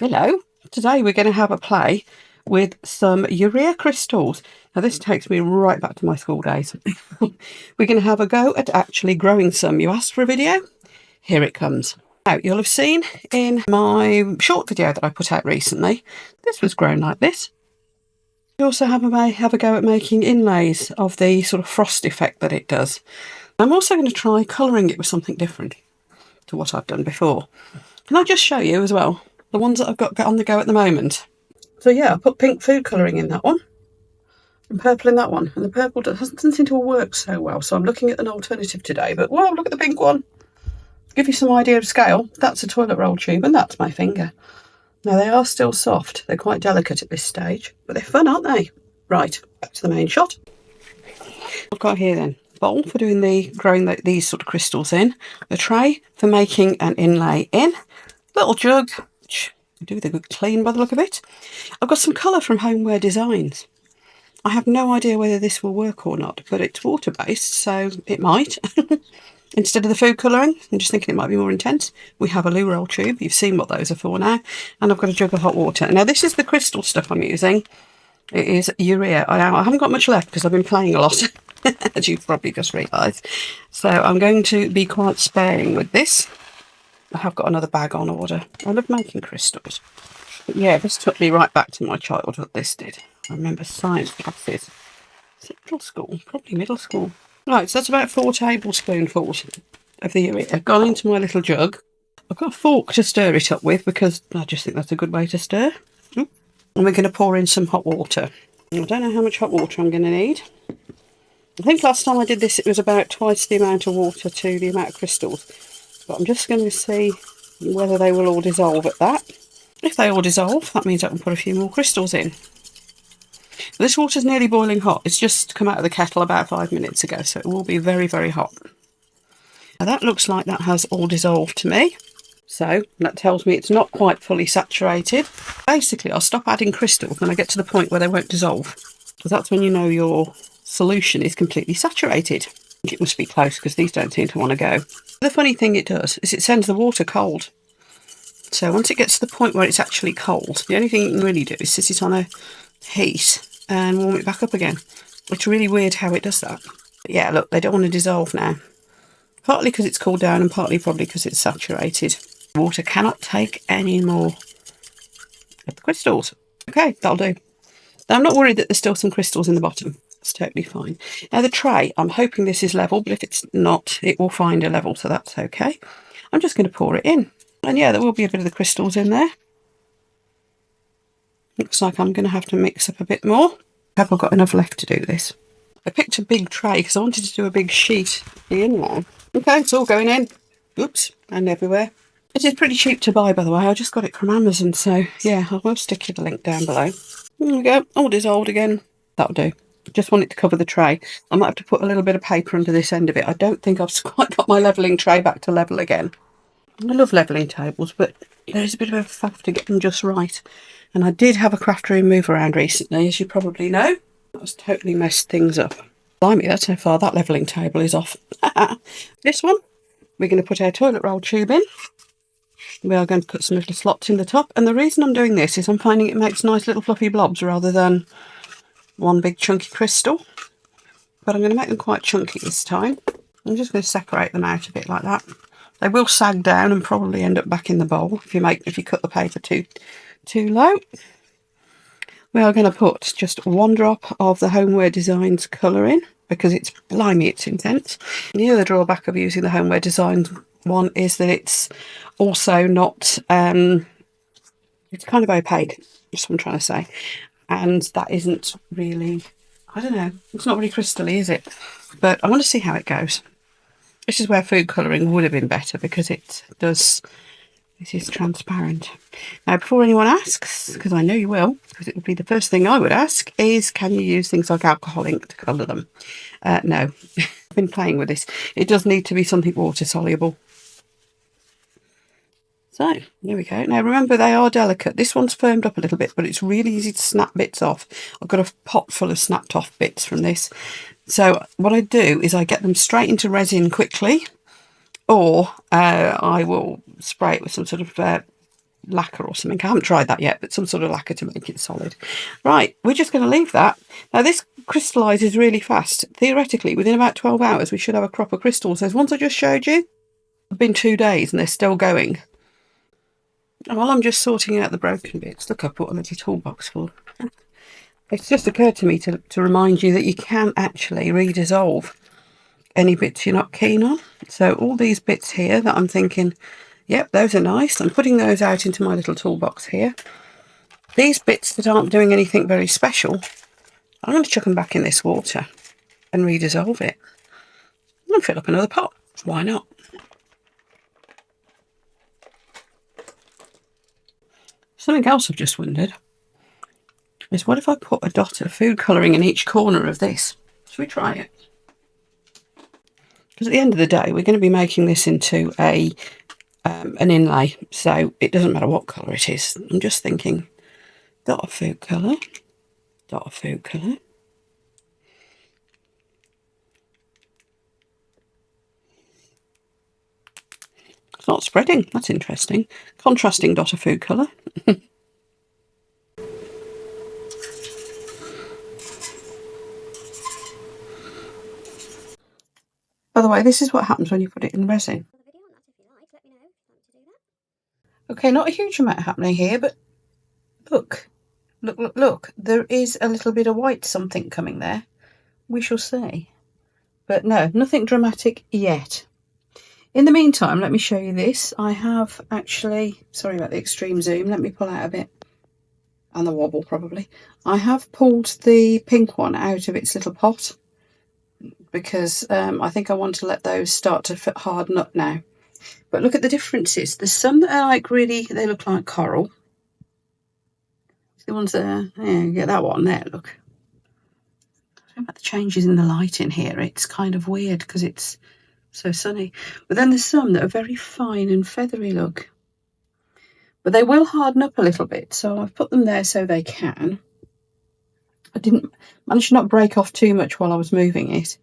Hello, today we're going to have a play with some urea crystals. Now this takes me right back to my school days. We're going to have a go at actually growing some. You asked for a video? Here it comes. Now you'll have seen in my short video that I put out recently, this was grown like this. We also have a go at making inlays of the sort of frost effect that it does. I'm also going to try colouring it with something different to what I've done before. Can I just show you as well the ones that I've got on the go at the moment? So yeah, I put pink food colouring in that one and purple in that one, and the purple doesn't seem to work so well, so I'm looking at an alternative today. But wow, look at the pink one. Give you some idea of scale, that's a toilet roll tube and that's my finger. Now they are still soft, they're quite delicate at this stage, but they're fun, aren't they? Right, back to the main shot. I've got here then bowl for doing these sort of crystals in, a tray for making an inlay in, little jug, which I do with a good clean by the look of it. I've got some colour from Homeware Designs. I have no idea whether this will work or not, but it's water-based, so it might. Instead of the food colouring, I'm just thinking it might be more intense. We have a loo roll tube. You've seen what those are for now. And I've got a jug of hot water. Now, this is the crystal stuff I'm using. It is urea. I haven't got much left because I've been playing a lot, as you've probably just realised. So I'm going to be quite sparing with this. I have got another bag on order. I love making crystals. But yeah, this took me right back to my childhood, this did. I remember science classes. Is it middle school? Probably middle school. Right, so that's about 4 tablespoonfuls of the urea gone into my little jug. I've got a fork to stir it up with because I just think that's a good way to stir. And we're going to pour in some hot water. I don't know how much hot water I'm going to need. I think last time I did this it was about twice the amount of water to the amount of crystals. But I'm just going to see whether they will all dissolve at that. If they all dissolve, that means I can put a few more crystals in. This water's nearly boiling hot. It's just come out of the kettle about 5 minutes ago, so it will be very, very hot. Now that looks like that has all dissolved to me. So that tells me it's not quite fully saturated. Basically, I'll stop adding crystals when I get to the point where they won't dissolve, because that's when you know your solution is completely saturated. I think it must be close because these don't seem to want to go. The funny thing it does is it sends the water cold. So once it gets to the point where it's actually cold, the only thing you can really do is sit it on a heat and warm it back up again. It's really weird how it does that. But yeah, look, they don't want to dissolve now. Partly because it's cooled down and partly probably because it's saturated. Water cannot take any more of the crystals. Okay, that'll do. Now, I'm not worried that there's still some crystals in the bottom. It's totally fine. Now the tray, I'm hoping this is level, but if it's not, it will find a level, so that's okay. I'm just going to pour it in. And yeah, there will be a bit of the crystals in there. Looks like I'm going to have to mix up a bit more. Have I got enough left to do this? I picked a big tray because I wanted to do a big sheet in there. Okay, it's all going in. Oops, and everywhere. It is pretty cheap to buy, by the way. I just got it from Amazon, so yeah, I will stick you the link down below. There we go, all dissolved again. That'll do. Just want it to cover the tray. I might have to put a little bit of paper under this end of it. I don't think I've quite got my levelling tray back to level again. I love levelling tables, but there is a bit of a faff to get them just right. And I did have a craft room move around recently, as you probably know. That's totally messed things up. Blimey, that's how far that levelling table is off. This one, we're going to put our toilet roll tube in. We are going to cut some little slots in the top. And the reason I'm doing this is I'm finding it makes nice little fluffy blobs rather than one big chunky crystal. But I'm going to make them quite chunky this time. I'm just going to separate them out a bit like that. They will sag down and probably end up back in the bowl if you cut the paper too low. We are going to put just 1 drop of the Homeware Designs colour in because it's blimey, it's intense. And the other drawback of using the Homeware Designs one is that it's also not, it's kind of opaque, that's what I'm trying to say. And that isn't really, I don't know, it's not really crystally, is it? But I want to see how it goes. This is where food colouring would have been better because it does, this is transparent. Now, before anyone asks, because I know you will, because it would be the first thing I would ask, is can you use things like alcohol ink to colour them? No, I've been playing with this. It does need to be something water soluble. So, there we go. Now, remember, they are delicate. This one's firmed up a little bit, but it's really easy to snap bits off. I've got a pot full of snapped off bits from this. So what I do is I get them straight into resin quickly, or I will spray it with some sort of lacquer or something. I haven't tried that yet, but some sort of lacquer to make it solid. Right, we're just going to leave that. Now this crystallises really fast. Theoretically, within about 12 hours, we should have a crop of crystals. Those ones I just showed you, it's been 2 days and they're still going. And while I'm just sorting out the broken bits, look, I put a little toolbox full. It's just occurred to me to remind you that you can actually redissolve any bits you're not keen on. So all these bits here that I'm thinking, yep, those are nice, I'm putting those out into my little toolbox here. These bits that aren't doing anything very special, I'm going to chuck them back in this water and redissolve it. And fill up another pot. Why not? Something else I've just wondered is, what if I put a dot of food colouring in each corner of this? Should we try it? Because at the end of the day, we're going to be making this into an inlay, so it doesn't matter what colour it is. I'm just thinking, dot of food colour, dot of food colour. It's not spreading, that's interesting. Contrasting dot of food colour. By the way, this is what happens when you put it in resin. Okay, not a huge amount happening here, but look. Look, look, look. There is a little bit of white something coming there. We shall see. But no, nothing dramatic yet. In the meantime, let me show you this. I have actually, sorry about the extreme zoom, let me pull out a bit. And the wobble, probably. I have pulled the pink one out of its little pot, because I think I want to let those start to harden up now. But look at the differences. There's some that are like really, they look like coral. The ones there, yeah, you get that one there, look. I don't know about the changes in the light in here. It's kind of weird because it's so sunny. But then there's some that are very fine and feathery, look. But they will harden up a little bit, so I've put them there so they can. I didn't manage to not break off too much while I was moving it.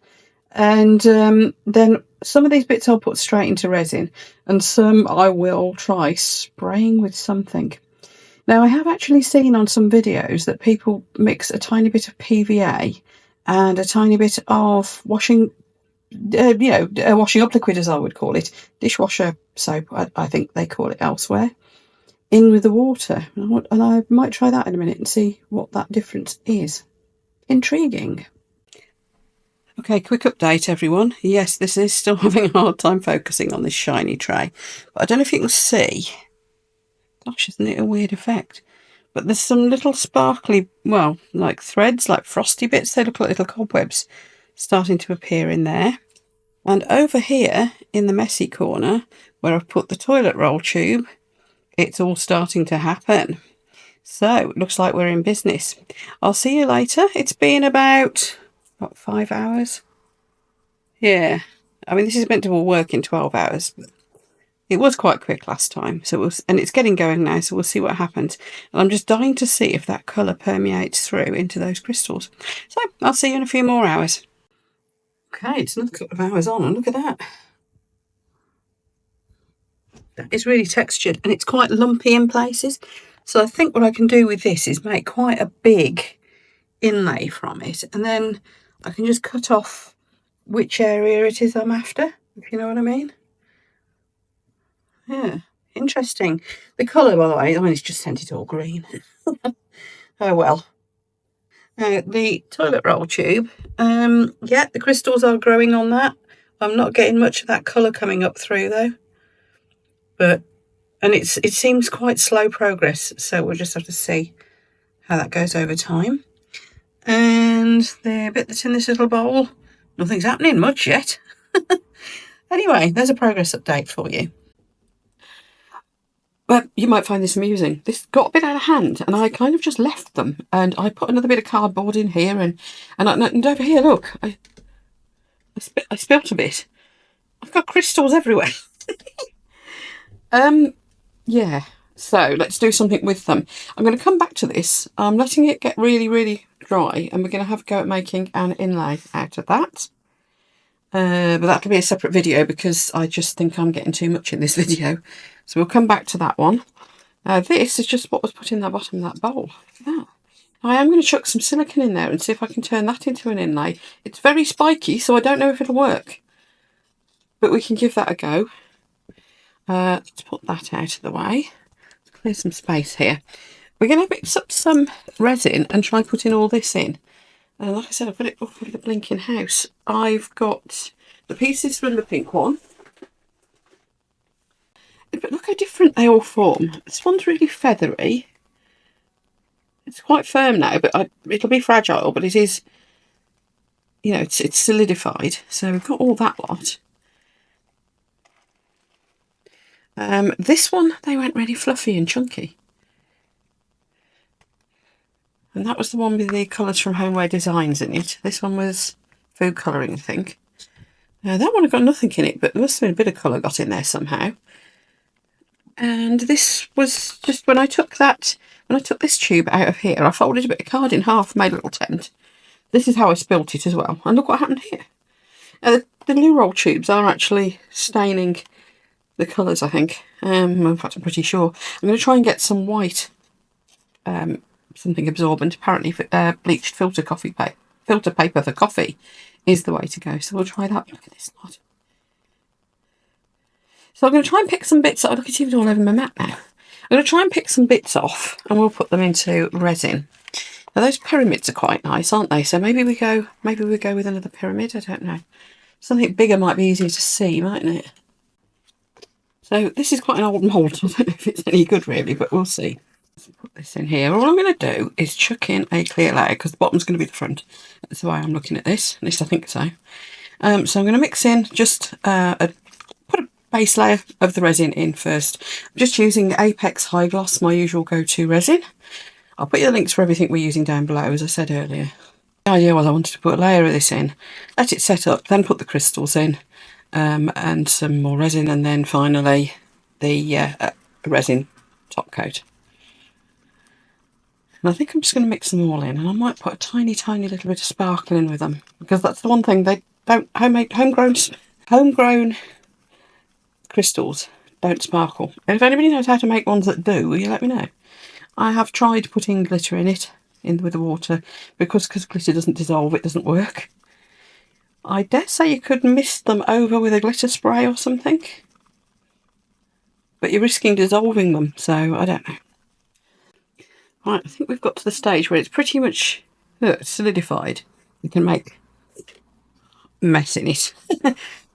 And then some of these bits I'll put straight into resin, and some I will try spraying with something. Now, I have actually seen on some videos that people mix a tiny bit of PVA and a tiny bit of washing up liquid, as I would call it, dishwasher soap, I think they call it elsewhere, in with the water. And I might try that in a minute and see what that difference is. Intriguing. Okay, quick update, everyone. Yes, this is still having a hard time focusing on this shiny tray. But I don't know if you can see. Gosh, isn't it a weird effect? But there's some little sparkly, well, like threads, like frosty bits. They look like little cobwebs starting to appear in there. And over here, in the messy corner, where I've put the toilet roll tube, it's all starting to happen. So, it looks like we're in business. I'll see you later. It's been about, what, 5 hours? Yeah. I mean, this is meant to all work in 12 hours. But it was quite quick last time, so and it's getting going now, so we'll see what happens. And I'm just dying to see if that colour permeates through into those crystals. So, I'll see you in a few more hours. Okay, it's another couple of hours on, and look at that. That is really textured, and it's quite lumpy in places. So I think what I can do with this is make quite a big inlay from it, and then I can just cut off which area it is I'm after, if you know what I mean. Yeah, interesting. The colour, by the way, I mean, it's just sent it all green. Oh well. The toilet roll tube, yeah, the crystals are growing on that. I'm not getting much of that colour coming up through though. And it seems quite slow progress, so we'll just have to see how that goes over time. And the bit that's in this little bowl, nothing's happening much yet. Anyway, there's a progress update for you. But you might find this amusing. This got a bit out of hand, and I kind of just left them. And I put another bit of cardboard in here, and over here, look, I spilt a bit. I've got crystals everywhere. Yeah. So let's do something with them. I'm going to come back to this. I'm letting it get really, really dry, and we're going to have a go at making an inlay out of that. But that'll be a separate video because I just think I'm getting too much in this video. So we'll come back to that one. This is just what was put in the bottom of that bowl. Look at that. I am going to chuck some silicone in there and see if I can turn that into an inlay. It's very spiky, so I don't know if it'll work. But we can give that a go. Let's put that out of the way. Let's clear some space here. We're going to mix up some resin and try putting all this in. And like I said, I've got it up with the blinking house. I've got the pieces from the pink one. But look how different they all form. This one's really feathery. It's quite firm now, but it'll be fragile, but it is, you know, it's solidified. So we've got all that lot. This one, they went really fluffy and chunky. And that was the one with the colours from Homeware Designs in it. This one was food colouring, I think. That one had got nothing in it, but there must have been a bit of colour got in there somehow. And this was just when I took this tube out of here, I folded a bit of card in half, made a little tent. This is how I spilt it as well. And look what happened here. The loo roll tubes are actually staining the colours, I think. In fact, I'm pretty sure. I'm going to try and get some white, something absorbent. Apparently, bleached filter paper for coffee is the way to go. So we'll try that. Look at this lot. So I'm going to try and pick some bits. Look, it's even all over my mat now. I'm going to try and pick some bits off, and we'll put them into resin. Now those pyramids are quite nice, aren't they? So maybe we go with another pyramid. I don't know. Something bigger might be easier to see, mightn't it? So this is quite an old mould. I don't know if it's any good really, but we'll see. Let's put this in here. All I'm going to do is chuck in a clear layer because the bottom's going to be the front. That's the way I'm looking at this. At least I think so. So I'm going to mix in just put a base layer of the resin in first. I'm just using Apex High Gloss, my usual go-to resin. I'll put you the links for everything we're using down below, as I said earlier. The idea was I wanted to put a layer of this in, let it set up, then put the crystals in, and some more resin, and then finally the resin top coat. And I think I'm just going to mix them all in, and I might put a tiny, tiny little bit of sparkle in with them, because that's the one thing they don't, homegrown crystals don't sparkle. And if anybody knows how to make ones that do, will you let me know? I have tried putting glitter in it, with the water, because glitter doesn't dissolve, it doesn't work. I dare say you could mist them over with a glitter spray or something, but you're risking dissolving them, so I don't know. Right, I think we've got to the stage where it's pretty much solidified. We can make a mess in it,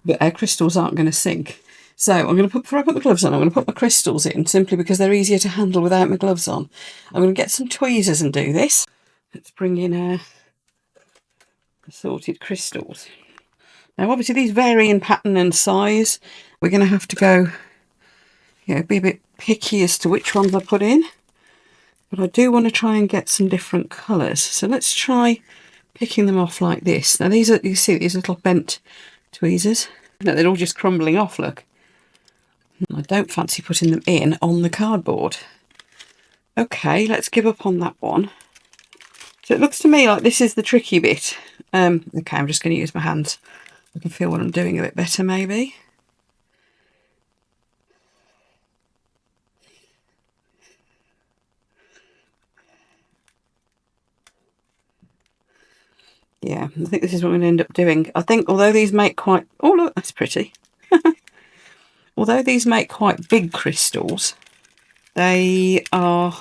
but our crystals aren't going to sink. So I'm going to before I put my gloves on, I'm going to put my crystals in, simply because they're easier to handle without my gloves on. I'm going to get some tweezers and do this. Let's bring in our assorted crystals. Now obviously these vary in pattern and size. We're going to have to go, be a bit picky as to which ones I put in. But I do want to try and get some different colours. So let's try picking them off like this. Now these are, you see these little bent tweezers? No, they're all just crumbling off, look. I don't fancy putting them in on the cardboard. Okay, let's give up on that one. So it looks to me like this is the tricky bit. Okay, I'm just going to use my hands. I can feel what I'm doing a bit better maybe. Yeah, I think this is what I'm going to end up doing. I think although these make quite... Oh look, that's pretty. Although these make quite big crystals, they are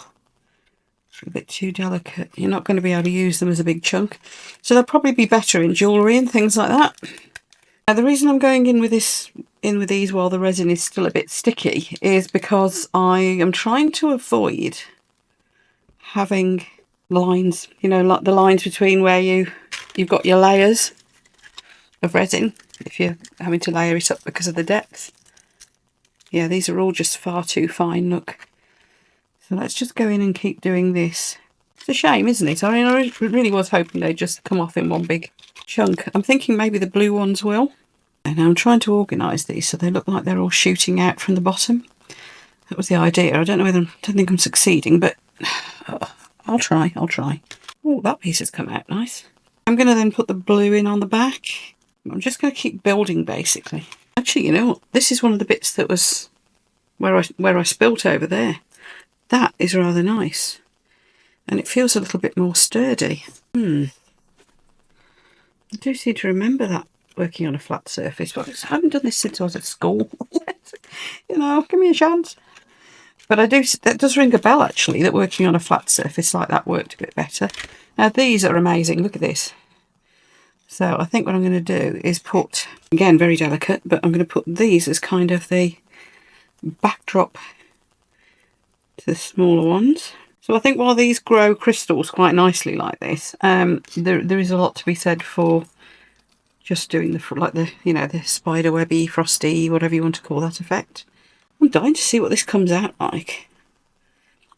a bit too delicate. You're not going to be able to use them as a big chunk. So they'll probably be better in jewellery and things like that. Now the reason I'm going in with these while the resin is still a bit sticky is because I am trying to avoid having lines, like the lines between where you've got your layers of resin, if you're having to layer it up because of the depth. Yeah, these are all just far too fine, look. So let's just go in and keep doing this. It's a shame, isn't it? I mean, I really was hoping they'd just come off in one big chunk. I'm thinking maybe the blue ones will. And now I'm trying to organise these so they look like they're all shooting out from the bottom. That was the idea. I don't think I'm succeeding, but I'll try. Oh, that piece has come out nice. I'm going to then put the blue in on the back. I'm just going to keep building, basically. Actually, you know what? This is one of the bits that was where I spilt over there. That is rather nice. And it feels a little bit more sturdy. I do seem to remember that working on a flat surface, but I haven't done this since I was at school. You know, give me a chance. But that does ring a bell actually, that working on a flat surface like that worked a bit better. Now these are amazing, look at this. So I think what I'm going to do is put, again very delicate, but I'm going to put these as kind of the backdrop to the smaller ones. So I think while these grow crystals quite nicely like this, there is a lot to be said for just doing the spider webby, frosty, whatever you want to call that effect. I'm dying to see what this comes out like.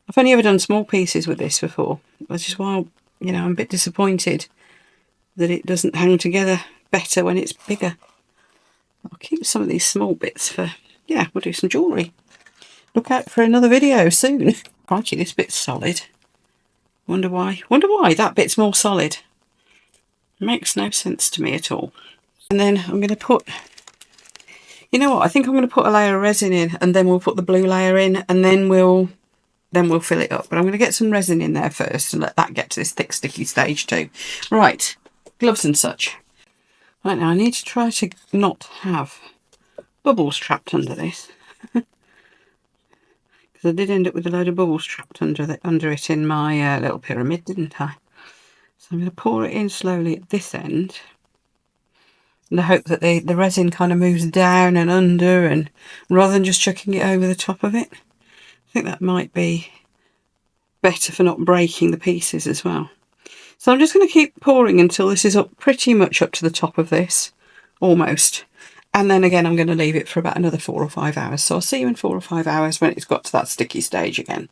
I've only ever done small pieces with this before, which is why, I'm a bit disappointed that it doesn't hang together better when it's bigger. I'll keep some of these small bits for, we'll do some jewellery. Look out for another video soon. Crikey, this bit's solid. Wonder why that bit's more solid. Makes no sense to me at all. And then I'm going to put, you know what, I think I'm going to put a layer of resin in, and then we'll put the blue layer in, and then we'll fill it up. But I'm going to get some resin in there first and let that get to this thick sticky stage too. Right, gloves and such. Right, now I need to try to not have bubbles trapped under this. Because I did end up with a load of bubbles trapped under it in my little pyramid, didn't I? So I'm going to pour it in slowly at this end, in the hope that the resin kind of moves down and under, and rather than just chucking it over the top of it. I think that might be better for not breaking the pieces as well. So I'm just going to keep pouring until this is pretty much up to the top of this, almost. And then again, I'm going to leave it for about another 4 or 5 hours. So I'll see you in 4 or 5 hours when it's got to that sticky stage again.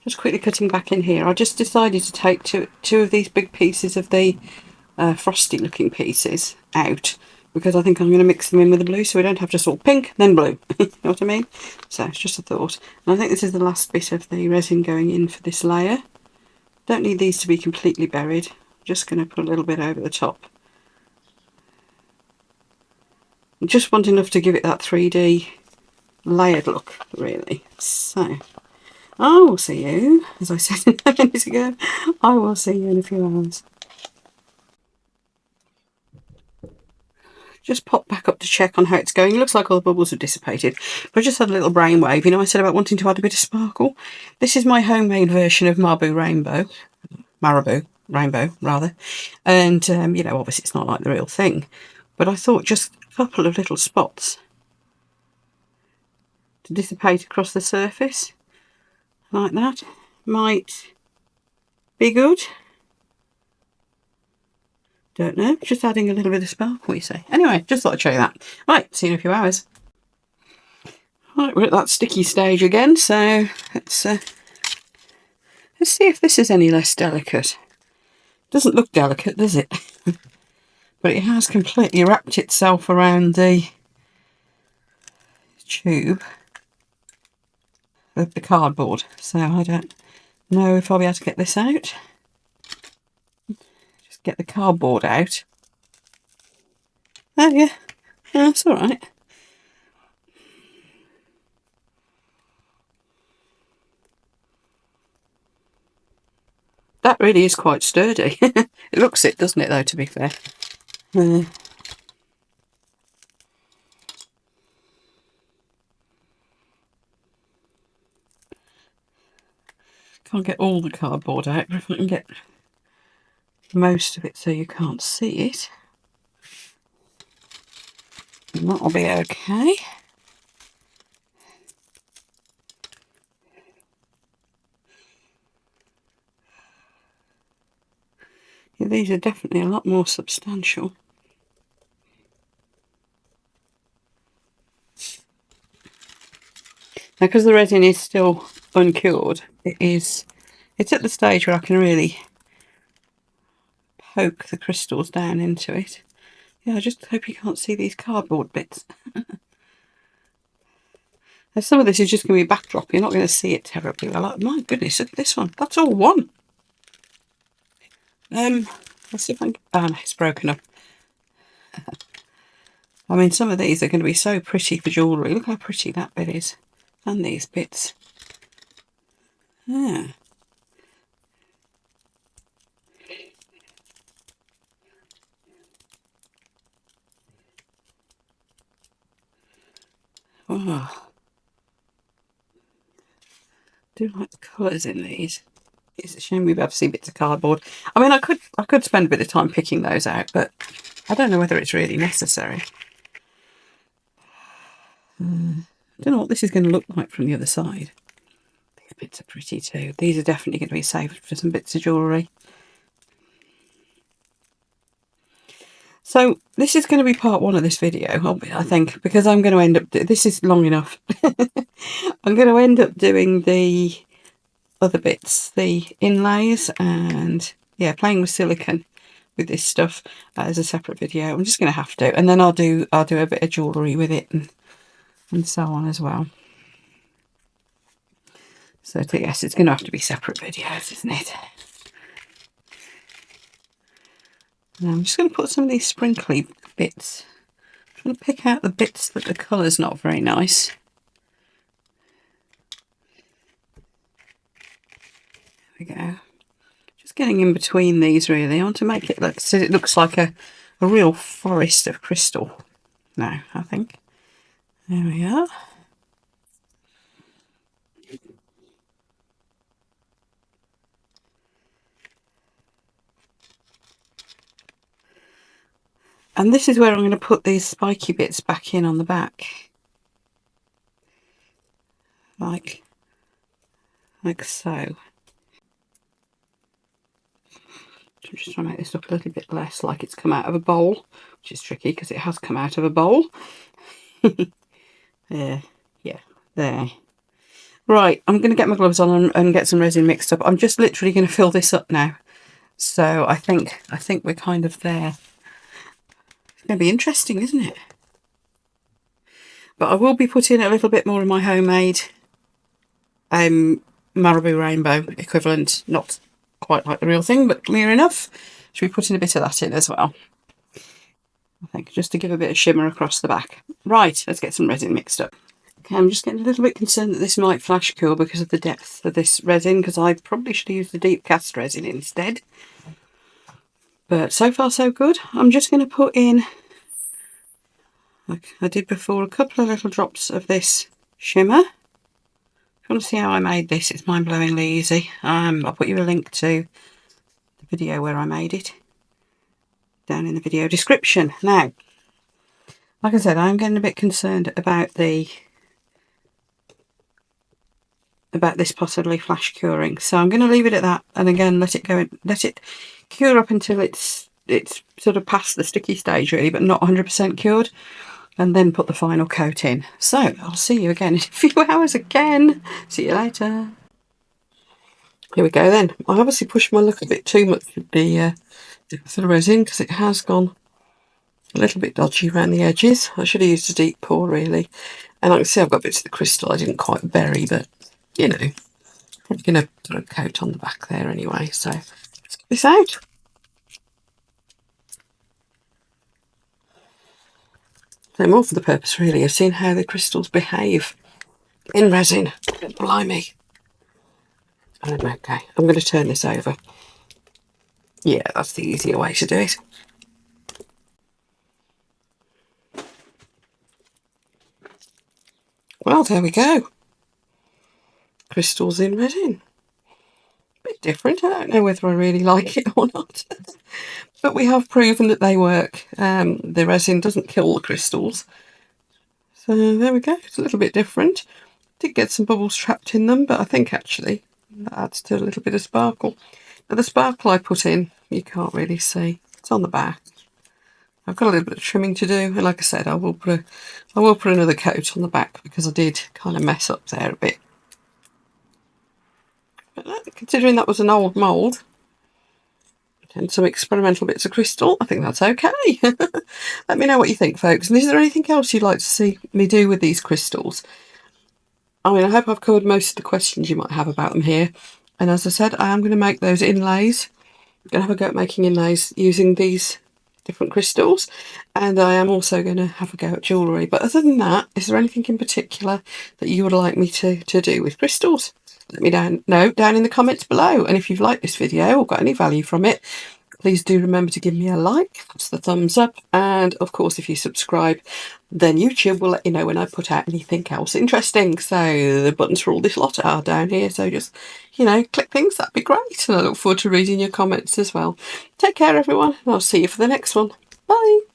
Just quickly cutting back in here. I just decided to take two of these big pieces of the frosty looking pieces out, because I think I'm going to mix them in with the blue so we don't have just all pink then blue. You know what I mean? So it's just a thought. And I think this is the last bit of the resin going in for this layer. Don't need these to be completely buried. I'm just going to put a little bit over the top. I just want enough to give it that 3D layered look, really. So I will see you, as I said a minute ago, I will see you in a few hours. Just pop back up to check on how it's going. It looks like all the bubbles have dissipated, but I just had a little brainwave. I said about wanting to add a bit of sparkle. This is my homemade version of Marabou Rainbow, rather. And, obviously it's not like the real thing, but I thought just a couple of little spots to dissipate across the surface, like that, might be good. Don't know, just adding a little bit of sparkle, you say. Anyway, just thought I'd show you that. Right, see you in a few hours. Right, we're at that sticky stage again, so let's see if this is any less delicate. Doesn't look delicate, does it? But it has completely wrapped itself around the tube of the cardboard, so I don't know if I'll be able to get this out. Just get the cardboard out. Oh yeah, that's all right. That really is quite sturdy. It looks it, doesn't it, though, to be fair. Can't get all the cardboard out, but if I can get most of it so you can't see it, that'll be okay. Yeah, these are definitely a lot more substantial. Now, because the resin is still uncured, it's at the stage where I can really poke the crystals down into it. Yeah, I just hope you can't see these cardboard bits. Now, some of this is just going to be backdrop. You're not going to see it terribly well. My goodness, look at this one. That's all one. Let's see if I can... Oh, no, it's broken up. I mean, some of these are going to be so pretty for jewellery. Look how pretty that bit is. And these bits. Yeah. Oh, I do like the colours in these. It's a shame we've ever seen bits of cardboard. I mean, I could spend a bit of time picking those out, but I don't know whether it's really necessary. I don't know what this is going to look like from the other side. These bits are pretty too. These are definitely going to be saved for some bits of jewellery. So this is going to be part one of this video, I think, because I'm going to end up... This is long enough. I'm going to end up doing the other bits, the inlays, and yeah, playing with silicone with this stuff as a separate video. I'm just going to have to, and then I'll do a bit of jewellery with it and so on as well. So yes, it's going to have to be separate videos, isn't it? And I'm just going to put some of these sprinkly bits. I'm trying to pick out the bits that the colour's not very nice. There we go. Just getting in between these really. I want to make it look so it looks like a real forest of crystal now, I think. There we are. And this is where I'm going to put these spiky bits back in on the back. Like so. I'm just trying to make this look a little bit less like it's come out of a bowl, which is tricky because it has come out of a bowl. There, yeah, there. Right, I'm going to get my gloves on and get some resin mixed up. I'm just literally going to fill this up now. So I think we're kind of there. It's going to be interesting, isn't it? But I will be putting a little bit more of my homemade Marabou Rainbow equivalent, not quite like the real thing, but near enough. Should be putting a bit of that in as well, I think, just to give a bit of shimmer across the back. Right, let's get some resin mixed up. Okay, I'm just getting a little bit concerned that this might flash cure because of the depth of this resin, because I probably should use the deep cast resin instead. But so far so good. I'm just going to put in, like I did before, a couple of little drops of this shimmer. If you want to see how I made this, it's mind-blowingly easy. I'll put you a link to the video where I made it down in the video description. Now, like I said, I'm getting a bit concerned about this possibly flash curing, so I'm going to leave it at that, and again let it go, let it cure up until it's sort of past the sticky stage really, but not 100% cured, and then put the final coat in. So I'll see you again in a few hours again. See you later. Here we go then. I obviously pushed my luck a bit too much with the resin, because it has gone a little bit dodgy around the edges. I should have used a deep pour really. And I can see I've got bits of the crystal I didn't quite bury, but you know, I'm going to put a coat on the back there anyway. So let's get this out. So more for the purpose really of seeing how the crystals behave in resin. Blimey. Okay, I'm going to turn this over. Yeah, that's the easier way to do it. Well, there we go. Crystals in resin. A bit different. I don't know whether I really like it or not. But we have proven that they work. The resin doesn't kill the crystals. So there we go. It's a little bit different. Did get some bubbles trapped in them, but I think actually that adds to a little bit of sparkle. Now the sparkle I put in, you can't really see. It's on the back. I've got a little bit of trimming to do, and like I said, I will put another coat on the back because I did kind of mess up there a bit. But considering that was an old mould and some experimental bits of crystal, I think that's okay. Let me know what you think, folks. And is there anything else you'd like to see me do with these crystals? I mean, I hope I've covered most of the questions you might have about them here. And as I said, I am going to make those inlays. I'm going to have a go at making inlays using these different crystals, and I am also going to have a go at jewellery. But other than that, is there anything in particular that you would like me to do with crystals? let me know down in the comments below. And if you've liked this video or got any value from it, please do remember to give me a like. That's the thumbs up. And of course, if you subscribe, then YouTube will let you know when I put out anything else interesting. So the buttons for all this lot are down here. So just, click things. That'd be great. And I look forward to reading your comments as well. Take care, everyone. And I'll see you for the next one. Bye.